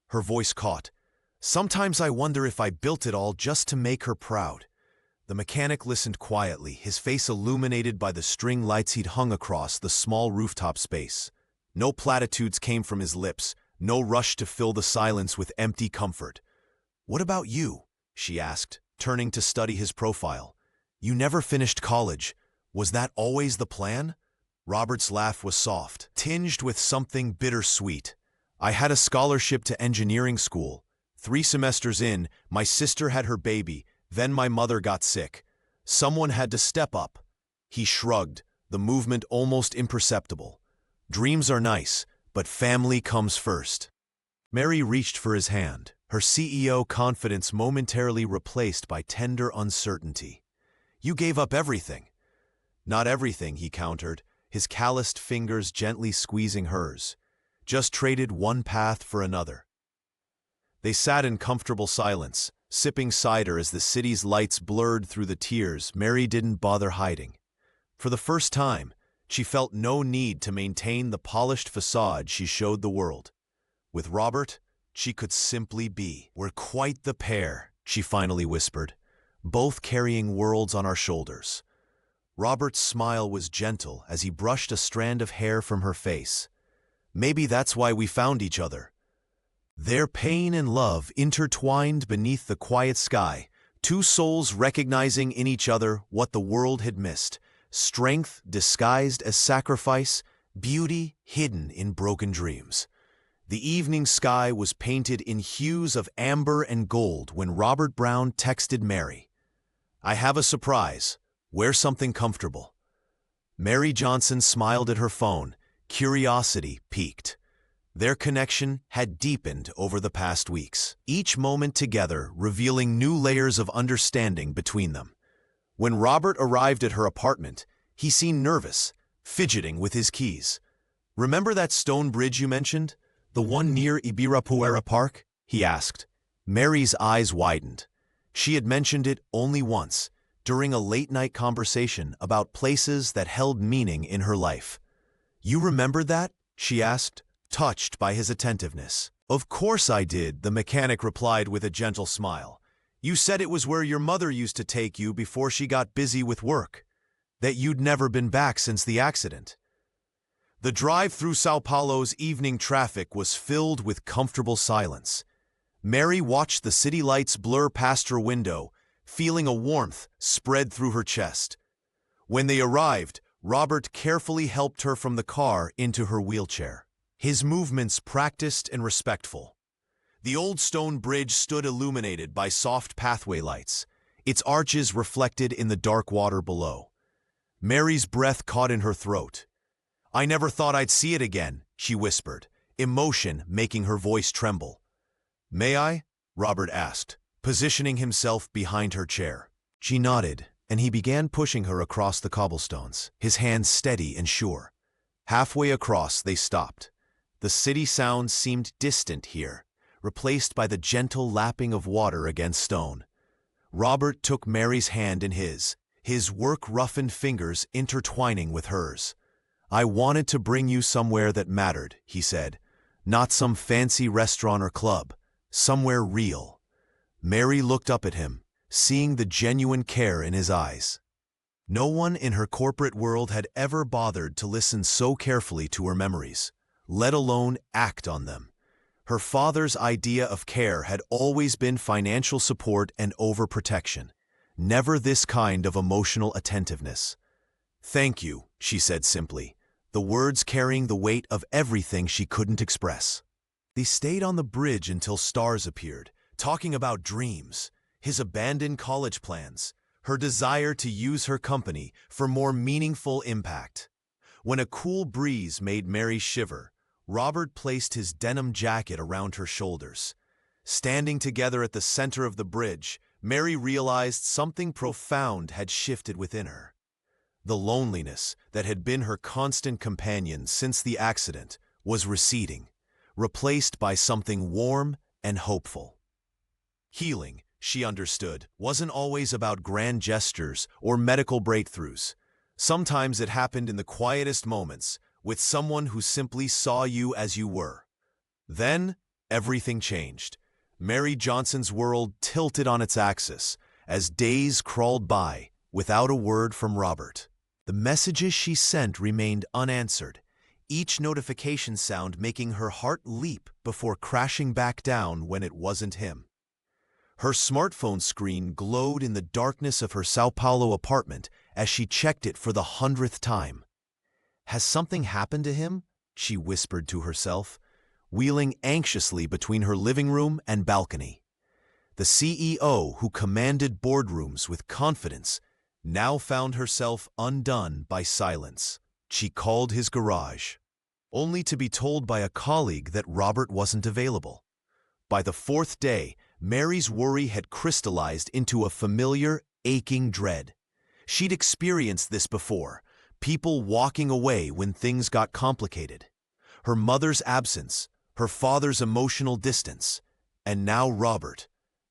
Speaker 1: Her voice caught. "Sometimes I wonder if I built it all just to make her proud." The mechanic listened quietly, his face illuminated by the string lights he'd hung across the small rooftop space. No platitudes came from his lips, no rush to fill the silence with empty comfort. "What about you?" she asked, turning to study his profile. "You never finished college. Was that always the plan?" Robert's laugh was soft, tinged with something bittersweet. "I had a scholarship to engineering school. 3 semesters in, my sister had her baby, then my mother got sick. Someone had to step up." He shrugged, the movement almost imperceptible. "Dreams are nice, but family comes first." Mary reached for his hand, her CEO confidence momentarily replaced by tender uncertainty. "You gave up everything." "Not everything," he countered, his calloused fingers gently squeezing hers. "Just traded one path for another." They sat in comfortable silence, sipping cider as the city's lights blurred through the tears Mary didn't bother hiding. For the first time, she felt no need to maintain the polished facade she showed the world. With Robert, she could simply be. "We're quite the pair," she finally whispered, "both carrying worlds on our shoulders." Robert's smile was gentle as he brushed a strand of hair from her face. "Maybe that's why we found each other." Their pain and love intertwined beneath the quiet sky, 2 souls recognizing in each other what the world had missed: strength disguised as sacrifice, beauty hidden in broken dreams. The evening sky was painted in hues of amber and gold when Robert Brown texted Mary, "I have a surprise. Wear something comfortable." Mary Johnson smiled at her phone, curiosity piqued. Their connection had deepened over the past weeks, each moment together revealing new layers of understanding between them. When Robert arrived at her apartment, he seemed nervous, fidgeting with his keys. "Remember that stone bridge you mentioned? The one near Ibirapuera Park? He asked. Mary's eyes widened. She had mentioned it only once, during a late-night conversation about places that held meaning in her life. You remembered that? She asked, touched by his attentiveness. Of course I did, the mechanic replied with a gentle smile. You said it was where your mother used to take you before she got busy with work, that you'd never been back since the accident. The drive through Sao Paulo's evening traffic was filled with comfortable silence. Mary watched the city lights blur past her window, feeling a warmth spread through her chest. When they arrived, Robert carefully helped her from the car into her wheelchair, his movements practiced and respectful. The old stone bridge stood illuminated by soft pathway lights, its arches reflected in the dark water below. Mary's breath caught in her throat. I never thought I'd see it again, she whispered, emotion making her voice tremble. May I? Robert asked, positioning himself behind her chair. She nodded, and he began pushing her across the cobblestones, his hands steady and sure. Halfway across, they stopped. The city sounds seemed distant here, replaced by the gentle lapping of water against stone. Robert took Mary's hand in his work-roughened fingers intertwining with hers. I wanted to bring you somewhere that mattered, he said. Not some fancy restaurant or club, somewhere real. Mary looked up at him, seeing the genuine care in his eyes. No one in her corporate world had ever bothered to listen so carefully to her memories, let alone act on them. Her father's idea of care had always been financial support and overprotection, never this kind of emotional attentiveness. Thank you, she said simply, the words carrying the weight of everything she couldn't express. They stayed on the bridge until stars appeared, talking about dreams, his abandoned college plans, her desire to use her company for more meaningful impact. When a cool breeze made Mary shiver, Robert placed his denim jacket around her shoulders. Standing together at the center of the bridge, Mary realized something profound had shifted within her. The loneliness that had been her constant companion since the accident was receding, replaced by something warm and hopeful. Healing, she understood, wasn't always about grand gestures or medical breakthroughs. Sometimes it happened in the quietest moments, with someone who simply saw you as you were. Then, everything changed. Mary Johnson's world tilted on its axis as days crawled by without a word from Robert. The messages she sent remained unanswered, each notification sound making her heart leap before crashing back down when it wasn't him. Her smartphone screen glowed in the darkness of her Sao Paulo apartment as she checked it for the 100th time. Has something happened to him? She whispered to herself, wheeling anxiously between her living room and balcony. The CEO, who commanded boardrooms with confidence, now found herself undone by silence. She called his garage, only to be told by a colleague that Robert wasn't available. By the fourth day, Mary's worry had crystallized into a familiar, aching dread. She'd experienced this before, people walking away when things got complicated. Her mother's absence, her father's emotional distance, and now Robert.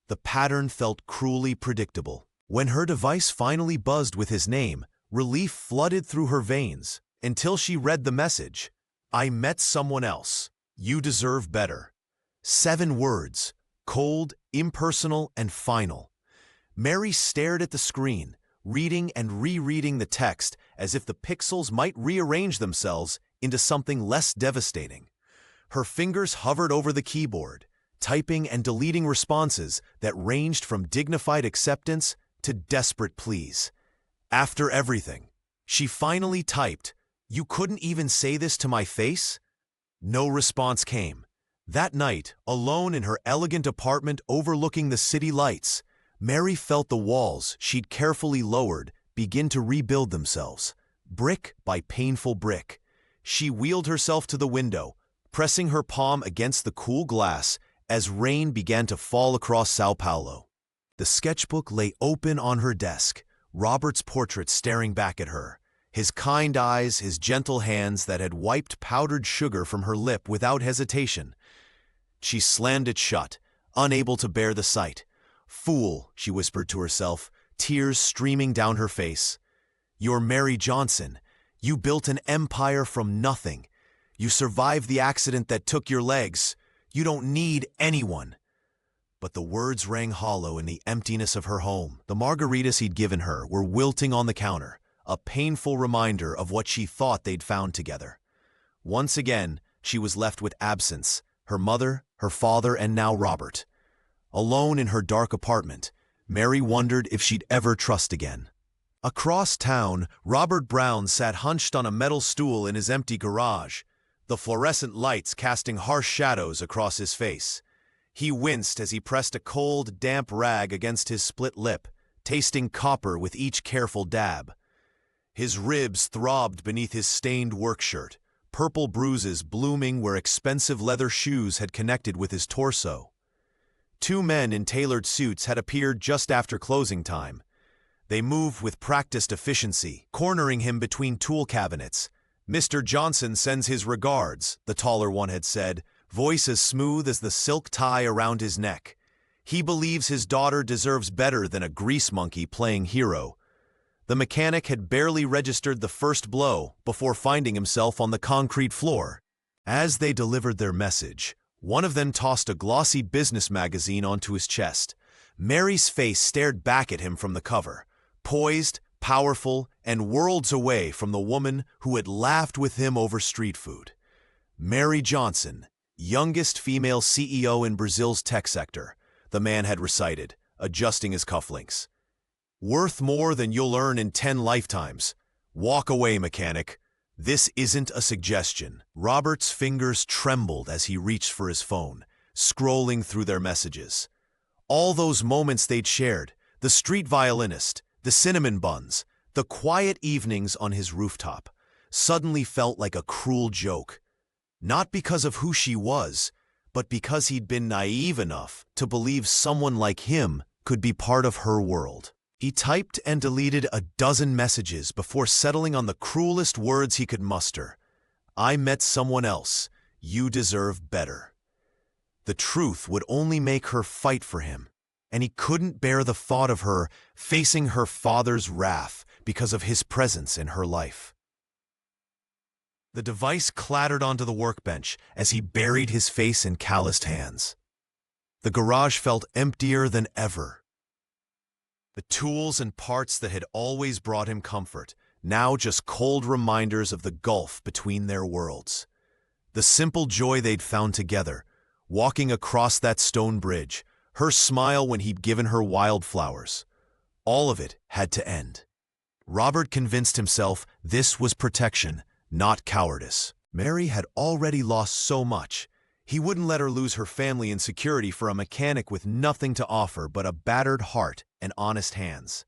Speaker 1: The pattern felt cruelly predictable. When her device finally buzzed with his name, relief flooded through her veins until she read the message. I met someone else. You deserve better. 7 words, cold, impersonal, and final. Mary stared at the screen, reading and rereading the text as if the pixels might rearrange themselves into something less devastating. Her fingers hovered over the keyboard, typing and deleting responses that ranged from dignified acceptance to desperate pleas. After everything, she finally typed, "You couldn't even say this to my face?" No response came. That night, alone in her elegant apartment overlooking the city lights, Mary felt the walls she'd carefully lowered begin to rebuild themselves, brick by painful brick. She wheeled herself to the window, pressing her palm against the cool glass as rain began to fall across Sao Paulo. The sketchbook lay open on her desk, Robert's portrait staring back at her, his kind eyes, his gentle hands that had wiped powdered sugar from her lip without hesitation. She slammed it shut, unable to bear the sight. "Fool," she whispered to herself, tears streaming down her face. "You're Mary Johnson. You built an empire from nothing. You survived the accident that took your legs. You don't need anyone." But the words rang hollow in the emptiness of her home. The margaritas he'd given her were wilting on the counter, a painful reminder of what she thought they'd found together. Once again, she was left with absence, her mother, her father, and now Robert. Alone in her dark apartment, Mary wondered if she'd ever trust again. Across town, Robert Brown sat hunched on a metal stool in his empty garage, the fluorescent lights casting harsh shadows across his face. He winced as he pressed a cold, damp rag against his split lip, tasting copper with each careful dab. His ribs throbbed beneath his stained work shirt, purple bruises blooming where expensive leather shoes had connected with his torso. Two men in tailored suits had appeared just after closing time. They moved with practiced efficiency, cornering him between tool cabinets. "Mr. Johnson sends his regards," the taller one had said, voice as smooth as the silk tie around his neck. He believes his daughter deserves better than a grease monkey playing hero. The mechanic had barely registered the first blow before finding himself on the concrete floor. As they delivered their message, one of them tossed a glossy business magazine onto his chest. Mary's face stared back at him from the cover, poised, powerful, and worlds away from the woman who had laughed with him over street food. Mary Johnson, youngest female CEO in Brazil's tech sector, the man had recited, adjusting his cufflinks. "Worth more than you'll earn in 10 lifetimes. Walk away, mechanic. This isn't a suggestion." Robert's fingers trembled as he reached for his phone, scrolling through their messages. All those moments they'd shared, the street violinist, the cinnamon buns, the quiet evenings on his rooftop, suddenly felt like a cruel joke. Not because of who she was, but because he'd been naive enough to believe someone like him could be part of her world. He typed and deleted a dozen messages before settling on the cruelest words he could muster. "I met someone else. You deserve better." The truth would only make her fight for him, and he couldn't bear the thought of her facing her father's wrath because of his presence in her life. The device clattered onto the workbench as he buried his face in calloused hands. The garage felt emptier than ever. The tools and parts that had always brought him comfort, now just cold reminders of the gulf between their worlds. The simple joy they'd found together, walking across that stone bridge, her smile when he'd given her wildflowers. All of it had to end. Robert convinced himself this was protection, not cowardice. Mary had already lost so much. He wouldn't let her lose her family and security for a mechanic with nothing to offer but a battered heart and honest hands.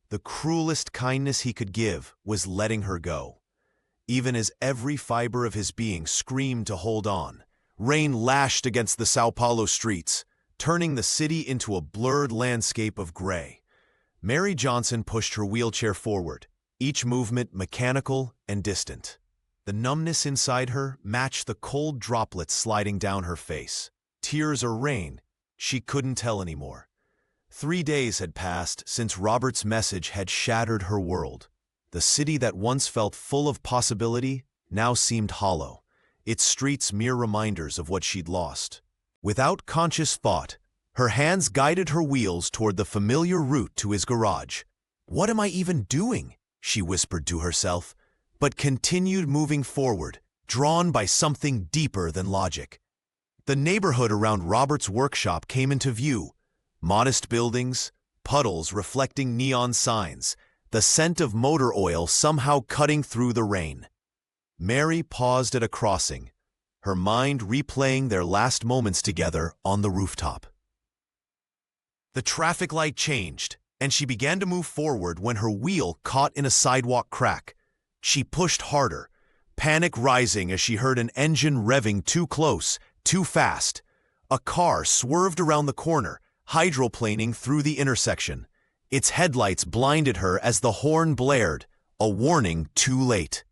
Speaker 1: The cruelest kindness he could give was letting her go. Even as every fiber of his being screamed to hold on, rain lashed against the Sao Paulo streets, turning the city into a blurred landscape of gray. Mary Johnson pushed her wheelchair forward, each movement mechanical and distant. The numbness inside her matched the cold droplets sliding down her face. Tears or rain, she couldn't tell anymore. 3 days had passed since Robert's message had shattered her world. The city that once felt full of possibility now seemed hollow, its streets mere reminders of what she'd lost. Without conscious thought, her hands guided her wheels toward the familiar route to his garage. "What am I even doing?" she whispered to herself, but continued moving forward, drawn by something deeper than logic. The neighborhood around Robert's workshop came into view. Modest buildings, puddles reflecting neon signs, the scent of motor oil somehow cutting through the rain. Mary paused at a crossing, her mind replaying their last moments together on the rooftop. The traffic light changed, and she began to move forward when her wheel caught in a sidewalk crack. She pushed harder, panic rising as she heard an engine revving too close, too fast. A car swerved around the corner, hydroplaning through the intersection. Its headlights blinded her as the horn blared, A warning too late.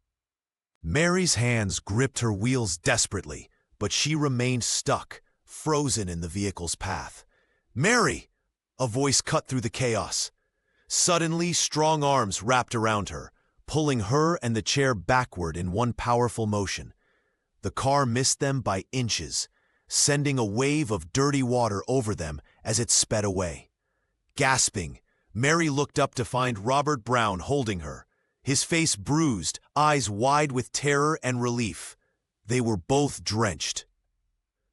Speaker 1: Mary's hands gripped her wheels desperately, but she remained stuck, frozen in the vehicle's path. "Mary!" A voice cut through the chaos. Suddenly, strong arms wrapped around her, pulling her and the chair backward in one powerful motion. The car missed them by inches, sending a wave of dirty water over them as it sped away. Gasping, Mary looked up to find Robert Brown holding her, his face bruised, eyes wide with terror and relief. They were both drenched,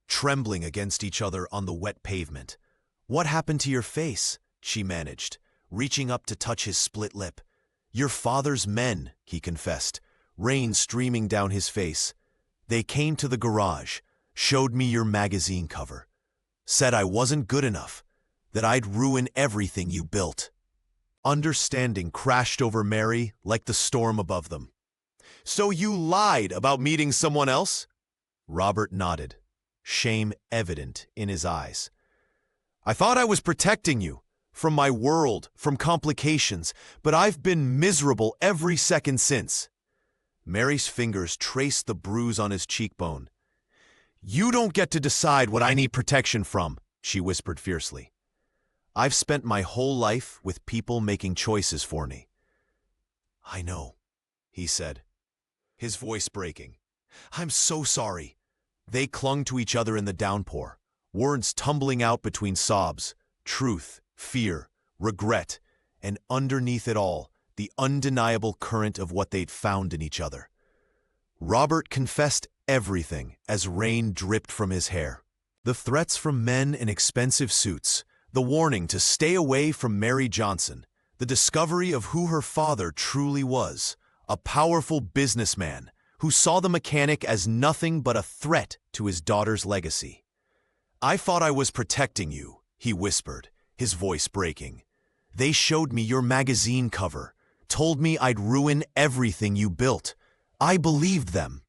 Speaker 1: trembling against each other on the wet pavement. "What happened to your face?" she managed, reaching up to touch his split lip. "Your father's men," he confessed, rain streaming down his face. "They came to the garage, showed me your magazine cover, said I wasn't good enough, that I'd ruin everything you built." Understanding crashed over Mary like the storm above them. "So you lied about meeting someone else?" Robert nodded, shame evident in his eyes. "I thought I was protecting you, from my world, from complications, but I've been miserable every second since." Mary's fingers traced the bruise on his cheekbone. "You don't get to decide what I need protection from," she whispered fiercely. "I've spent my whole life with people making choices for me." "I know," he said, his voice breaking. "I'm so sorry." They clung to each other in the downpour, words tumbling out between sobs, truth, fear, regret, and underneath it all, the undeniable current of what they'd found in each other. Robert confessed everything as rain dripped from his hair. The threats from men in expensive suits, the warning to stay away from Mary Johnson, the discovery of who her father truly was, a powerful businessman who saw the mechanic as nothing but a threat to his daughter's legacy. "I thought I was protecting you," he whispered, his voice breaking. "They showed me your magazine cover, told me I'd ruin everything you built. I believed them."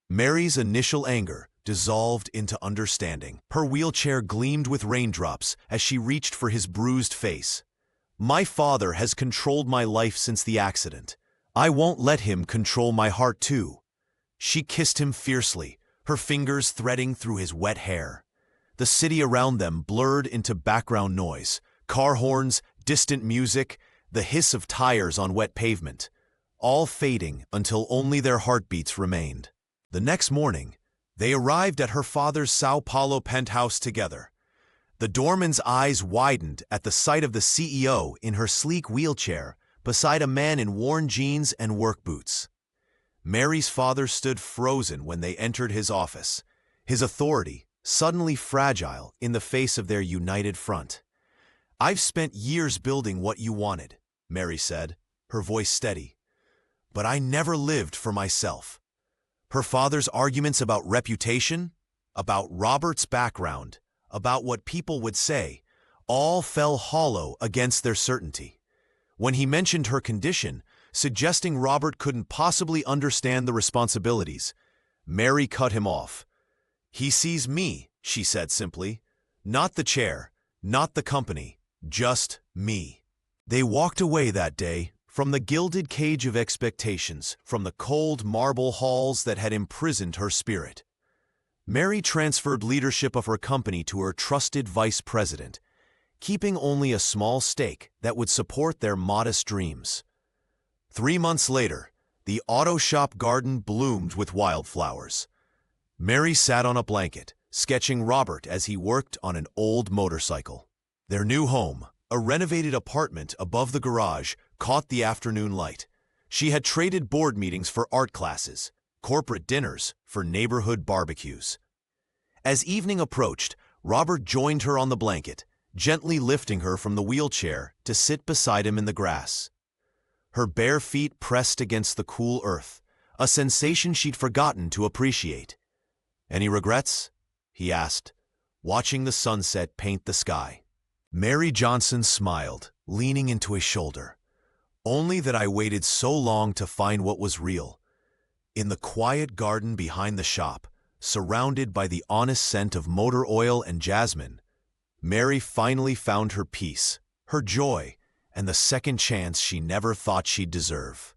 Speaker 1: Mary's initial anger dissolved into understanding. Her wheelchair gleamed with raindrops as she reached for his bruised face. "My father has controlled my life since the accident. I won't let him control my heart too." She kissed him fiercely, her fingers threading through his wet hair. The city around them blurred into background noise, car horns, distant music, the hiss of tires on wet pavement, all fading until only their heartbeats remained. The next morning, they arrived at her father's Sao Paulo penthouse together. The doorman's eyes widened at the sight of the CEO in her sleek wheelchair beside a man in worn jeans and work boots. Mary's father stood frozen when they entered his office, his authority suddenly fragile in the face of their united front. "I've spent years building what you wanted," Mary said, her voice steady. "But I never lived for myself." Her father's arguments about reputation, about Robert's background, about what people would say, all fell hollow against their certainty. When he mentioned her condition, suggesting Robert couldn't possibly understand the responsibilities, Mary cut him off. "He sees me," she said simply. "Not the chair, not the company, just me." They walked away that day from the gilded cage of expectations, from the cold marble halls that had imprisoned her spirit. Mary transferred leadership of her company to her trusted vice president, keeping only a small stake that would support their modest dreams. 3 months later, the auto shop garden bloomed with wildflowers. Mary sat on a blanket, sketching Robert as he worked on an old motorcycle. Their new home, a renovated apartment above the garage, caught the afternoon light. She had traded board meetings for art classes, corporate dinners for neighborhood barbecues. As evening approached, Robert joined her on the blanket, gently lifting her from the wheelchair to sit beside him in the grass. Her bare feet pressed against the cool earth, a sensation she'd forgotten to appreciate. "Any regrets?" he asked, watching the sunset paint the sky. Mary Johnson smiled, leaning into his shoulder. "Only that I waited so long to find what was real." In the quiet garden behind the shop, surrounded by the honest scent of motor oil and jasmine, Mary finally found her peace, her joy, and the second chance she never thought she'd deserve.